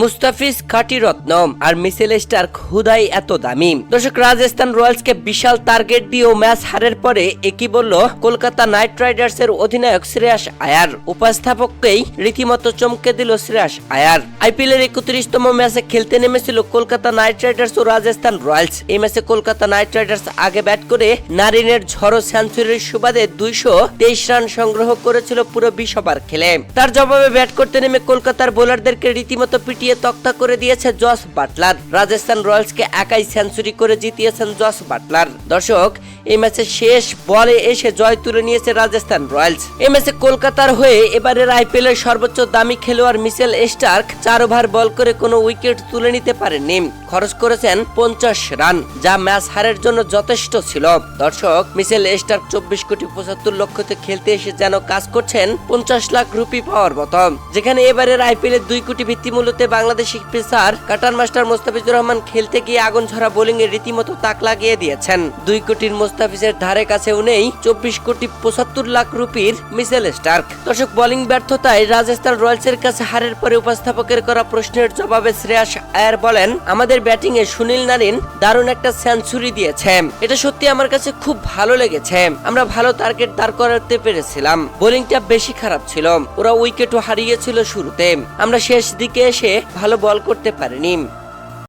মুস্তাফিজ খাঁটি রত্ন আর Mitchell Starc হুদাই এত দামি। দর্শক, রাজস্থান রয়্যালসকে বিশাল টার্গেট দিয়েও ম্যাচ হারের পরে একই বলল কলকাতা নাইট রাইডার্স এর অধিনায়ক শ্রেয়াস আয়ার। উপস্থাপককেই রীতিমতো চমকে দিল শ্রেয়াস আয়ার। আইপিএল এর 31তম ম্যাচে খেলতে নেমেছিল কলকাতা নাইট রাইডার্স ও রাজস্থান রয়্যালস। এই ম্যাচে কলকাতা নাইট রাইডার্স আগে ব্যাট করে নারিনের ঝড়ো সেঞ্চুরির সুবাদে 223 রান সংগ্রহ করেছিল পুরো 20 ওভার খেলে। তার জবাবে ব্যাট করতে নেমে কলকাতার বোলারদেরকে রীতিমতো পিটিয়ে তক্তা করে দিয়েছে জস বাটলার। রাজস্থান রয়্যালসকে একাই সেঞ্চুরি করে জিতিয়েছেন জস বাটলার। দর্শক, এই ম্যাচে শেষ বলে এসে জয় তুলে নিয়েছে রাজস্থান রয়্যালস। এই ম্যাচে কলকাতার হয়ে এবারের আইপিএল এর সর্বোচ্চ দামি খেলোয়াড় মিচেল স্টার্ক 4 ওভার বল করে কোনো উইকেট তুলে নিতে পারেননি। খরচ করেছেন 50 রান, যা ম্যাচ হারের জন্য যথেষ্ট ছিল। দর্শক, মিচেল স্টার্ক 24,75,00,000-তে খেলতে এসে যেন কাজ করছেন 50 লাখ রুপি পাওয়ার মতো। যেখানে এবারের আইপিএল এর 2 কোটি ভিত্তিমূল্যতে Bangladeshi pacer cutter master Mustafizur Rahman খেলতে গিয়ে আগুন ঝরা বোলিং এ রীতিমতো তাক লাগিয়ে দিয়েছেন। 2 কোটির মুস্তাফিজের ধারে কাছেও নেই 24,75,00,000 রুপির মিচেল স্টার্ক। দর্শক, বোলিং ব্যর্থতায় রাজস্থান রয়্যালসের কাছে হারের পরে উপস্থাপকের করা প্রশ্নের জবাবে শ্রেয়াস আয়ার বলেন, আমাদের ব্যাটিং এ সুনীল নারিন দারুণ একটা সেঞ্চুরি দিয়েছে। এটা সত্যি আমার কাছে খুব ভালো লেগেছে। আমরা ভালো টার্গেট দাঁড় করাতে পেরেছিলাম। বোলিংটা বেশি খারাপ ছিল, ওরা উইকেটও হারিয়েছিল শুরুতে। আমরা শেষ দিকে এসে ভালো বল করতে পারিনি।